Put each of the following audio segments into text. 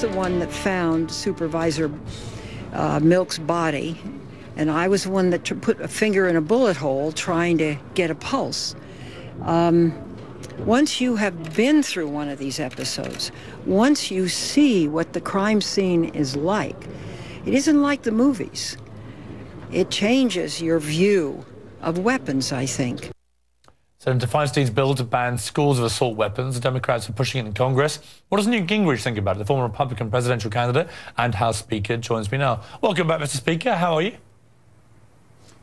was the one that found Supervisor Milk's body, and I was the one that put a finger in a bullet hole trying to get a pulse. Once you have been through one of these episodes, once you see what the crime scene is like, it isn't like the movies. It changes your view of weapons, I think. Senator Feinstein's bill to ban scores of assault weapons. The Democrats are pushing it in Congress. What does Newt Gingrich think about it? The former Republican presidential candidate and House Speaker joins me now. Welcome back, Mr. Speaker. How are you?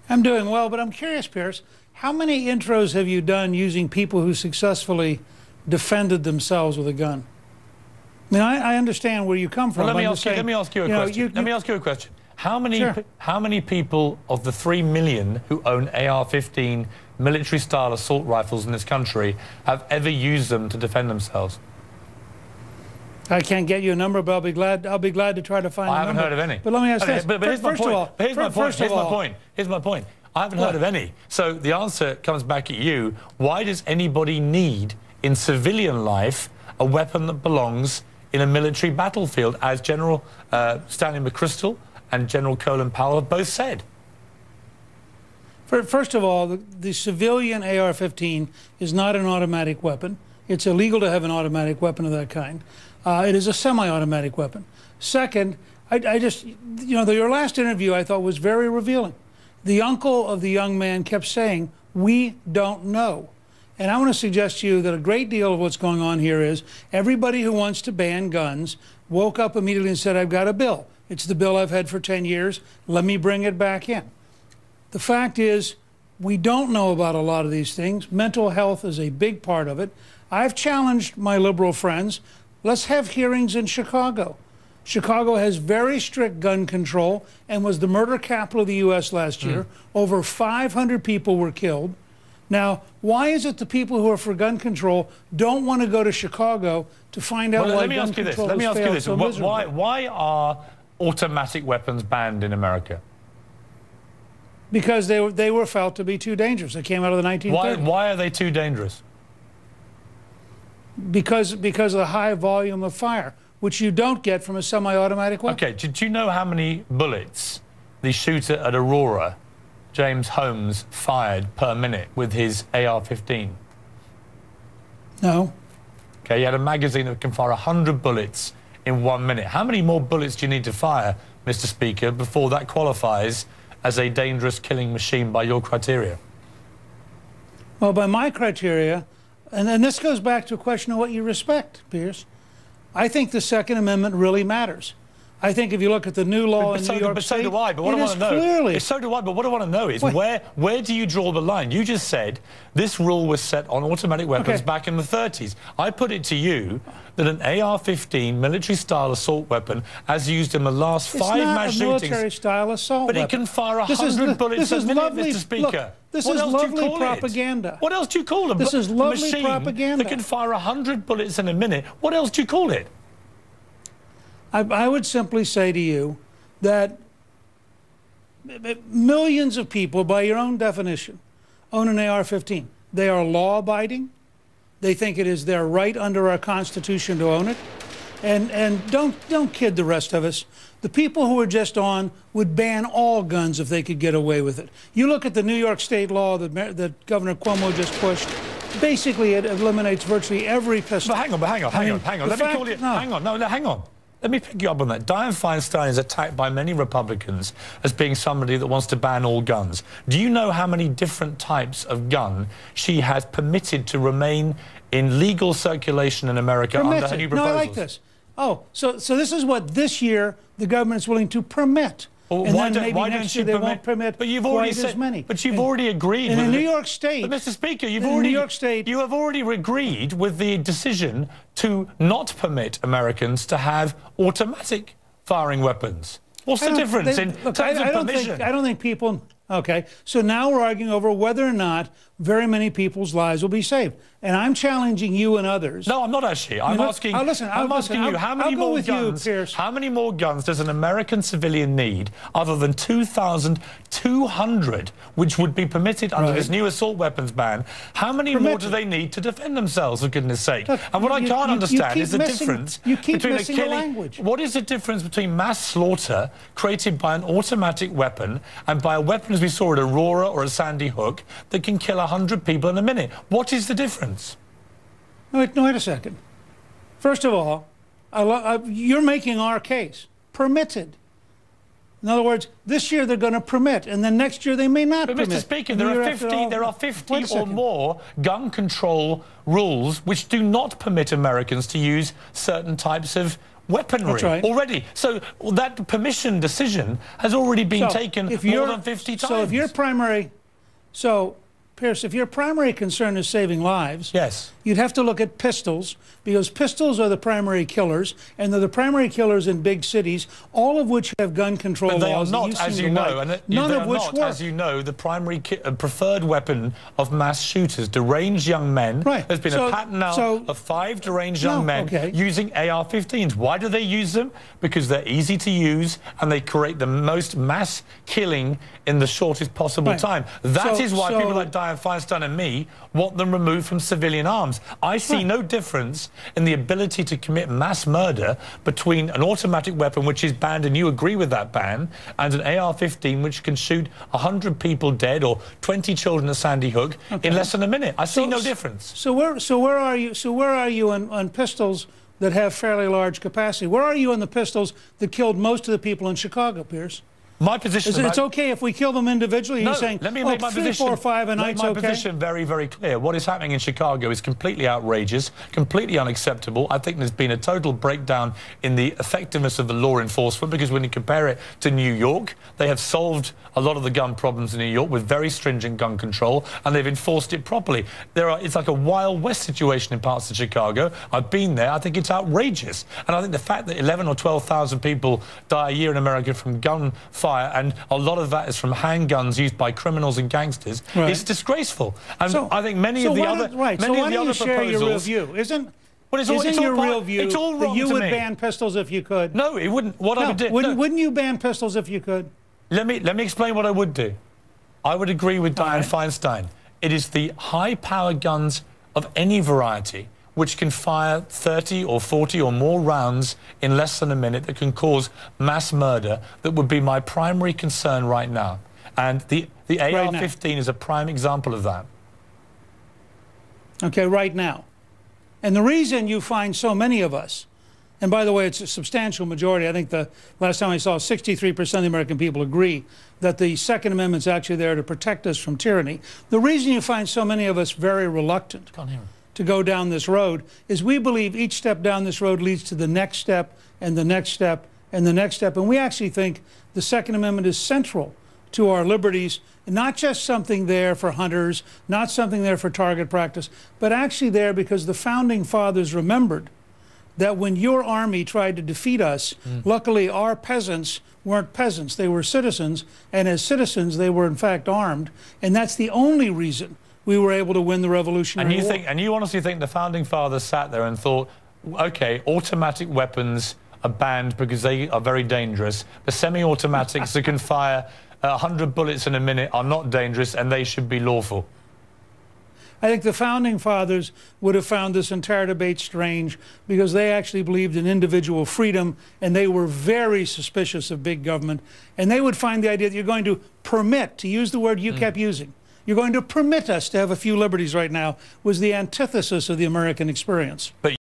I'm doing well, but I'm curious, Piers, how many intros have you done using people who successfully defended themselves with a gun? I mean, I understand where you come from. Well, let me ask you a question. How many people of the 3 million who own AR-15 military-style assault rifles in this country have ever used them to defend themselves? I can't get you a number, but I'll be glad to try to find a number. I haven't heard of any. But let me ask this. But here's my point. Here's my point. I haven't heard of any. So the answer comes back at you. Why does anybody need, in civilian life, a weapon that belongs in a military battlefield, as General Stanley McChrystal and General Colin Powell have both said? First of all, the civilian AR-15 is not an automatic weapon. It's illegal to have an automatic weapon of that kind. It is a semi-automatic weapon. Second, your last interview I thought was very revealing. The uncle of the young man kept saying, "We don't know." And I want to suggest to you that a great deal of what's going on here is everybody who wants to ban guns woke up immediately and said, "I've got a bill. It's the bill I've had for 10 years. Let me bring it back in." The fact is, we don't know about a lot of these things. Mental health is a big part of it. I've challenged my liberal friends. Let's have hearings in Chicago. Chicago has very strict gun control and was the murder capital of the U.S. last year. Over 500 people were killed. Now, why is it the people who are for gun control don't want to go to Chicago to find out why gun control has failed so miserably? Why are automatic weapons banned in America? Because they were felt to be too dangerous. They came out of the 1930s. Why are they too dangerous? Because of the high volume of fire, which you don't get from a semi-automatic weapon. Okay, do you know how many bullets the shooter at Aurora, James Holmes, fired per minute with his AR-15? No. Okay, he had a magazine that can fire 100 bullets in 1 minute. How many more bullets do you need to fire, Mr. Speaker, before that qualifies as a dangerous killing machine by your criteria? Well, by my criteria, and then this goes back to a question of what you respect, Piers. I think the Second Amendment really matters. I think if you look at the new law in New York State, so do I. But what I want to know, so do I. But what I want to know is where do you draw the line? You just said this rule was set on automatic weapons back in the 30s. I put it to you that an AR-15 military-style assault weapon, as used in the last 5 mass shootings, it's not a military-style assault weapon. But it can fire 100 bullets a minute, Mr. Speaker. Look, this is lovely propaganda. What else do you call it? This is lovely propaganda. That can fire 100 bullets in a minute. What else do you call it? I would simply say to you that millions of people, by your own definition, own an AR-15. They are law-abiding. They think it is their right under our Constitution to own it. And don't kid the rest of us. The people who are just on would ban all guns if they could get away with it. You look at the New York State law that Governor Cuomo just pushed. Basically, it eliminates virtually every pistol. But hang on. Hang on. Let me pick you up on that. Dianne Feinstein is attacked by many Republicans as being somebody that wants to ban all guns. Do you know how many different types of gun she has permitted to remain in legal circulation in America under her new proposals? No, I like this. Oh, so this is what this year the government is willing to permit. Well, and why then maybe next year they won't permit quite as many. But you've already agreed with it. New York State. But Mr. Speaker, you have already agreed with the decision to not permit Americans to have automatic firing weapons. What's the difference in terms of permission? I don't think people Okay, so now we're arguing over whether or not very many people's lives will be saved. And I'm challenging you and others. No, I'm not actually. I'm asking you, how many more guns, how many more guns does an American civilian need other than 2,200, which would be permitted under this new assault weapons ban? How many more do they need to defend themselves, for goodness sake? Look, and what I can't understand is the difference between the language. What is the difference between mass slaughter created by an automatic weapon and by a weapon, as we saw at Aurora or a Sandy Hook, that can kill 100 people in a minute? What is the difference? No, wait a second. First of all, you're making our case. Permitted. In other words, this year they're going to permit, and then next year they may not permit. Mr. Speaker, there are 50 or more gun control rules which do not permit Americans to use certain types of weaponry already. So that permission decision has already been taken more than 50 times. So if your primary... Piers, if your primary concern is saving lives, yes, you'd have to look at pistols, because pistols are the primary killers, and they're the primary killers in big cities, all of which have gun control laws. But they are not, as you know, and none of which work. As you know, the primary preferred weapon of mass shooters, deranged young men. Right. There's been a pattern now of 5 deranged young men using AR-15s. Why do they use them? Because they're easy to use and they create the most mass killing in the shortest possible time. That is why people like Dianne Feinstein and me want them removed from civilian arms. I see no difference in the ability to commit mass murder between an automatic weapon, which is banned, and you agree with that ban, and an AR-15, which can shoot 100 people dead or 20 children at Sandy Hook in less than a minute. I see no difference. So where are you on pistols that have fairly large capacity? Where are you on the pistols that killed most of the people in Chicago, Piers? My position is it's okay if we kill them individually? No, you're saying, let me make my 3, 4, 5 a night's okay? My position very, very clear. What is happening in Chicago is completely outrageous, completely unacceptable. I think there's been a total breakdown in the effectiveness of the law enforcement, because when you compare it to New York, they have solved a lot of the gun problems in New York with very stringent gun control, and they've enforced it properly. It's like a Wild West situation in parts of Chicago. I've been there. I think it's outrageous. And I think the fact that 11 or 12,000 people die a year in America from gunfire, and a lot of that is from handguns used by criminals and gangsters, is disgraceful. And I think many of the other proposals... Share your real view? Isn't your real view that you would ban pistols if you could? No, it wouldn't. What I would do... Wouldn't you ban pistols if you could? Let me explain what I would do. I would agree with Dianne Feinstein. It is the high-powered guns of any variety which can fire 30 or 40 or more rounds in less than a minute, that can cause mass murder, that would be my primary concern right now. And the AR-15 is a prime example of that. Okay, right now. And the reason you find so many of us, and by the way, it's a substantial majority. I think the last time I saw, 63% of the American people agree that the Second Amendment's actually there to protect us from tyranny. The reason you find so many of us very reluctant to go down this road is we believe each step down this road leads to the next step and the next step and the next step. And we actually think the Second Amendment is central to our liberties, not just something there for hunters, not something there for target practice, but actually there because the Founding Fathers remembered that when your army tried to defeat us, luckily our peasants weren't peasants, they were citizens, and as citizens they were in fact armed, and that's the only reason we were able to win the Revolutionary War. And you honestly think the Founding Fathers sat there and thought, okay, automatic weapons are banned because they are very dangerous, the semi-automatics that can fire 100 bullets in a minute are not dangerous and they should be lawful? I think the Founding Fathers would have found this entire debate strange because they actually believed in individual freedom, and they were very suspicious of big government. And they would find the idea that you're going to permit, to use the word you kept using, you're going to permit us to have a few liberties right now, was the antithesis of the American experience. But